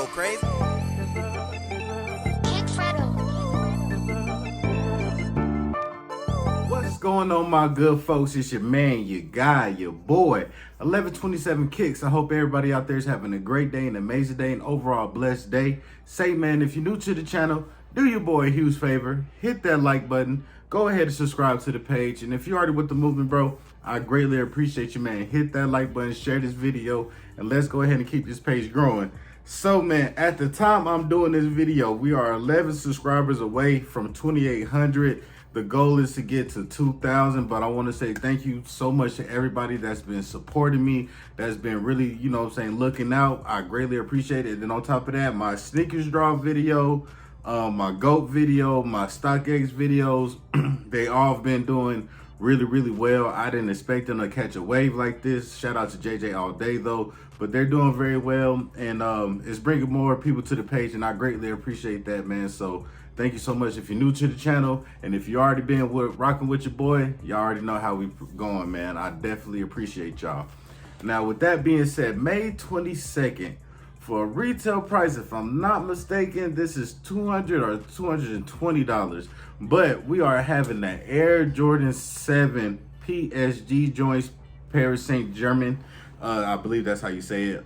crazy. What's going on, my good folks? It's your man, your guy, your boy, 1127 Kicks. I hope everybody out there is having a great day, an amazing day, and overall blessed day. Say, man, if you're new to the channel, do your boy a huge favor. Hit that like button. Go ahead and subscribe to the page. And if you're already with the movement, bro, I greatly appreciate you, man. Hit that like button, share this video, and let's go ahead and keep this page growing. So, man, at the time I'm doing this video, we are 11 subscribers away from 2,800. The goal is to get to 2,000, but I want to say thank you so much to everybody that's been supporting me, that's been really, you know what I'm saying, looking out. I greatly appreciate it. And then on top of that, my sneakers drop video, my GOAT video, my Stockx videos, they all have been doing really well. I didn't expect them to catch a wave like this. Shout out to JJ all day though, but they're doing very well, and it's bringing more people to the page, and I greatly appreciate that, man. So thank you so much. If you're new to the channel, and if you already been rocking with your boy, y'all already know how we going, man. I definitely appreciate y'all. Now, with that being said, May 22nd, for a retail price, if I'm not mistaken, this is $200 or $220. But we are having the Air Jordan 7 PSG joints, Paris Saint-Germain. I believe that's how you say it.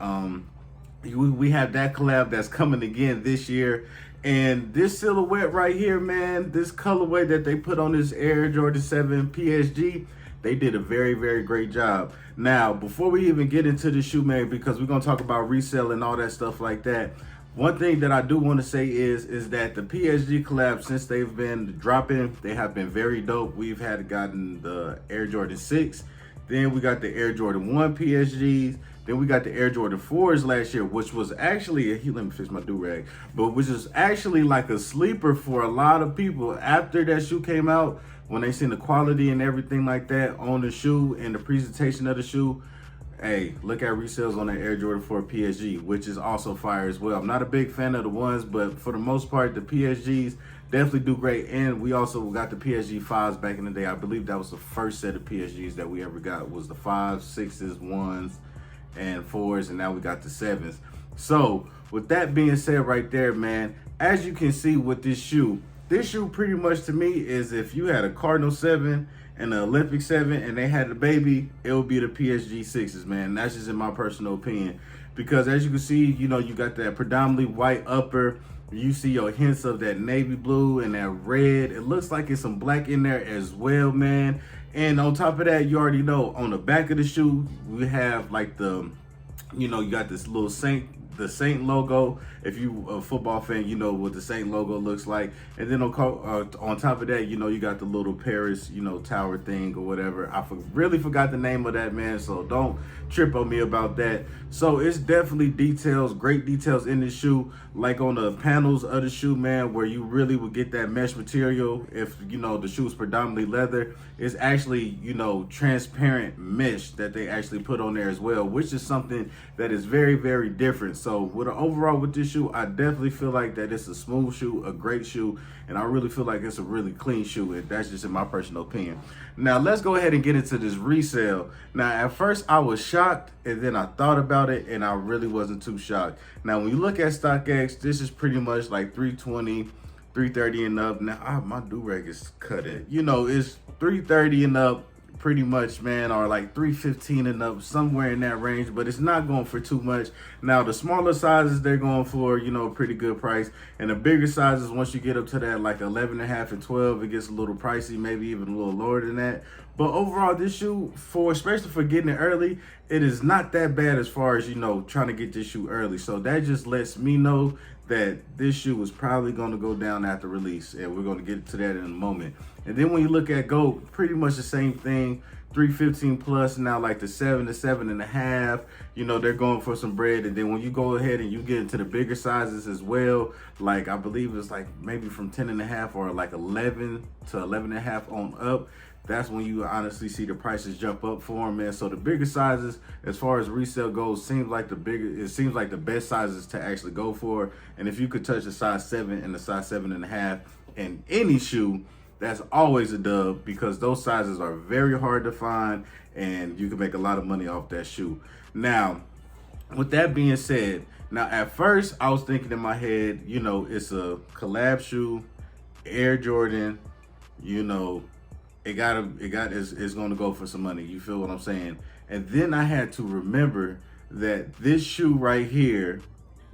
We have that collab that's coming again this year. And this silhouette right here, man, this colorway that they put on this Air Jordan 7 PSG, they did a very great job. Now, before we even get into the shoe, man, because we're going to talk about resale and all that stuff like that, one thing that I do want to say is that the PSG collab, since they've been dropping, they have been very dope. We've gotten the Air Jordan 6, then we got the Air Jordan 1 PSGs, then we got the Air Jordan 4s last year, which was actually, let me fix my do-rag, but which is actually like a sleeper for a lot of people. After that shoe came out, when they seen the quality and everything like that on the shoe and the presentation of the shoe, hey, look at resales on the Air Jordan 4 PSG, which is also fire as well. I'm not a big fan of the ones, but for the most part, the PSGs definitely do great. And we also got the PSG 5s back in the day. I believe that was the first set of PSGs that we ever got, was the 5s, 6s, 1s, and 4s, and now we got the 7s. So with that being said right there, man, as you can see with this shoe pretty much to me is, if you had a Cardinal 7 and an Olympic 7 and they had a baby, it would be the PSG 6s, man. That's just in my personal opinion, because as you can see, you know, you got that predominantly white upper, you see your hints of that navy blue and that red. It looks like it's some black in there as well, man. And on top of that, you already know on the back of the shoe, we have like the, you know, you got this little the Saint logo. If you a football fan, you know what the Saint logo looks like. And then on top of that, you know, you got the little Paris, you know, tower thing or whatever. I really forgot the name of that, man, so don't trip on me about that. So it's definitely details, great details in the shoe, like on the panels of the shoe, man, where you really would get that mesh material. If, you know, the shoe is predominantly leather, it's actually, you know, transparent mesh that they actually put on there as well, which is something that is very different. So overall with this shoe, I definitely feel like that it's a smooth shoe, a great shoe, and I really feel like it's a really clean shoe. And that's just in my personal opinion. Now let's go ahead and get into this resale. Now at first I was shocked, and then I thought about it, and I really wasn't too shocked. Now when you look at StockX, this is pretty much like 320, 330 and up. Now my do-rag is cutting. You know, it's 330 and up pretty much, man, or like 315 and up, somewhere in that range, but it's not going for too much. Now the smaller sizes, they're going for, you know, a pretty good price, and the bigger sizes, once you get up to that like 11 and a half and 12, it gets a little pricey, maybe even a little lower than that. But overall, this shoe, especially for getting it early, it is not that bad as far as, you know, trying to get this shoe early. So that just lets me know that this shoe is probably going to go down after release, and we're going to get to that in a moment. And then when you look at GOAT, pretty much the same thing, 315 plus. Now like the 7 to 7.5, you know, they're going for some bread. And then when you go ahead and you get into the bigger sizes as well, like I believe it's like maybe from 10.5 or like 11 to 11.5 on up, that's when you honestly see the prices jump up for them, man. So the bigger sizes, as far as resale goes, seems like the best sizes to actually go for. And if you could touch a size 7 and a size 7.5 in any shoe, that's always a dub, because those sizes are very hard to find, and you can make a lot of money off that shoe. Now, with that being said, Now, at first, I was thinking in my head, you know, it's a collab shoe, Air Jordan, you know, it's going to go for some money. You feel what I'm saying? And then I had to remember that this shoe right here,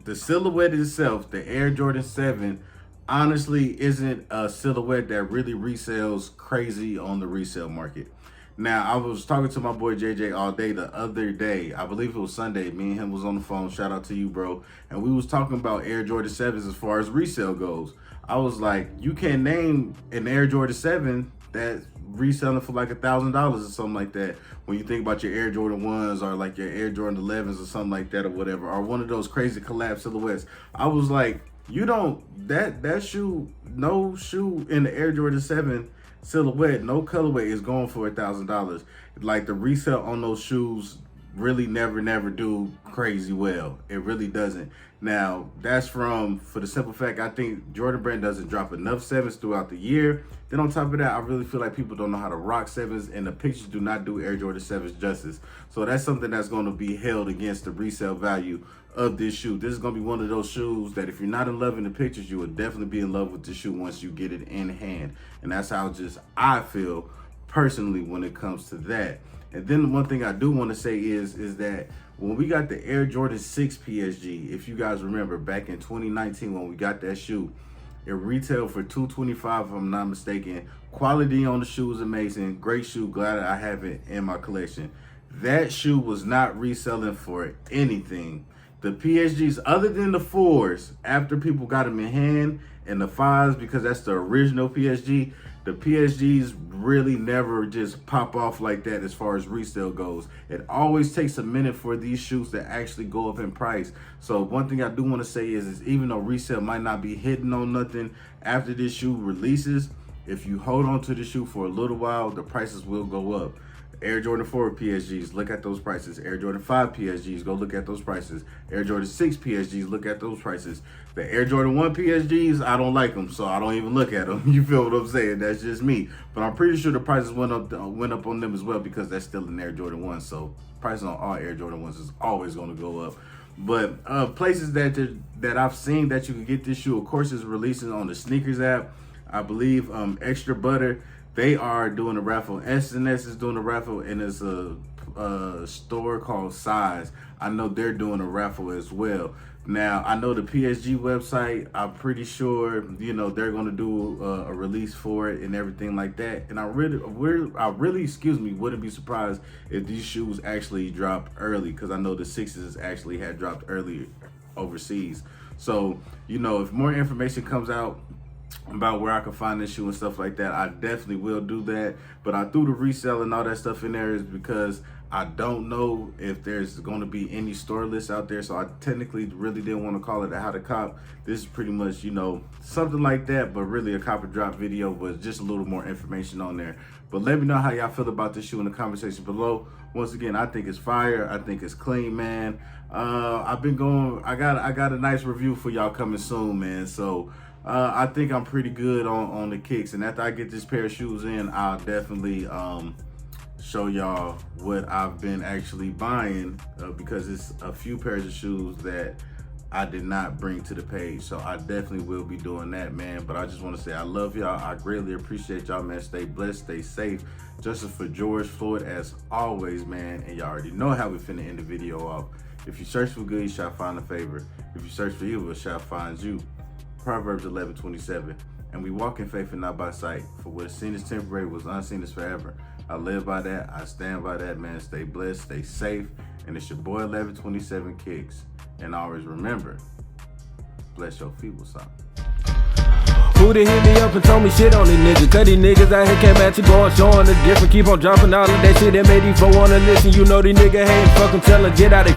the silhouette itself, the Air Jordan 7, honestly isn't a silhouette that really resells crazy on the resale market. Now, I was talking to my boy JJ all day the other day. I believe it was Sunday. Me and him was on the phone. Shout out to you, bro. And we was talking about Air Jordan 7s as far as resale goes. I was like, you can't name an Air Jordan 7 that's reselling for like $1,000 or something like that. When you think about your Air Jordan 1s or like your Air Jordan 11s or something like that or whatever, or one of those crazy collab silhouettes. I was like, you don't, that shoe, no shoe in the Air Jordan 7 silhouette, no colorway is going for $1,000. Like the resale on those shoes really never do crazy well. It really doesn't. Now that's for the simple fact, I think Jordan Brand doesn't drop enough 7s throughout the year. Then on top of that, I really feel like people don't know how to rock 7s, and the pictures do not do Air Jordan 7s justice. So that's something that's going to be held against the resale value of this shoe. This is going to be one of those shoes that if you're not in love in the pictures, you will definitely be in love with the shoe once you get it in hand. And that's how I feel personally when it comes to that. And then one thing I do want to say is that when we got the Air Jordan 6 PSG, if you guys remember back in 2019 when we got that shoe, it retailed for $225 if I'm not mistaken. Quality on the shoe is amazing. Great shoe. Glad I have it in my collection. That shoe was not reselling for anything. The PSGs, other than the 4s, after people got them in hand, and the 5s, because that's the original PSG, the PSGs really never just pop off like that as far as resale goes. It always takes a minute for these shoes to actually go up in price. So one thing I do want to say is even though resale might not be hitting on nothing after this shoe releases, if you hold on to the shoe for a little while, the prices will go up. Air Jordan 4 PSGs, look at those prices. Air Jordan 5 PSGs, go look at those prices. Air Jordan 6 PSGs, look at those prices. The Air Jordan 1 PSGs, I don't like them, so I don't even look at them. You feel what I'm saying? That's just me. But I'm pretty sure the prices went up on them as well because that's still an Air Jordan 1. So prices on all Air Jordan 1s is always going to go up. But places that I've seen that you can get this shoe, of course, is releasing on the Sneakers app. I believe Extra Butter, they are doing a raffle. SNS is doing a raffle, and it's a store called Size. I know they're doing a raffle as well. Now, I know the PSG website, I'm pretty sure, you know, they're going to do a release for it and everything like that. And I really, wouldn't be surprised if these shoes actually dropped early, because I know the 6s actually had dropped earlier overseas. So, you know, if more information comes out about where I can find this shoe and stuff like that, I definitely will do that. But I threw the resale and all that stuff in there is because I don't know if there's going to be any store lists out there. So I technically really didn't want to call it a how to cop. This is pretty much, you know, something like that, but really a cop or drop video with just a little more information on there. But let me know how y'all feel about this shoe in the comment section below. Once again, I think it's fire. I think it's clean, man. I got a nice review for y'all coming soon, man. So I think I'm pretty good on the kicks, and after I get this pair of shoes in, I'll definitely show y'all what I've been actually buying, because it's a few pairs of shoes that I did not bring to the page. So I definitely will be doing that, man. But I just want to say I love y'all. I greatly appreciate y'all, man. Stay blessed, stay safe. Justice for George Floyd as always, man. And y'all already know how we finna end the video off. If you search for good, you shall find a favor. If you search for evil, it shall find you. Proverbs 11:27. And we walk in faith and not by sight. For what is seen is temporary, was unseen is forever. I live by that. I stand by that, man. Stay blessed, stay safe. And it's your boy 1127 Kicks. And always remember, bless your feet with something. Who done hit me up and told me shit on these niggas? Cause these niggas out here can't match it, going showing the different. Keep on dropping all of that shit that made these folk wanna listen. You know these niggas ain't fucking telling, get out of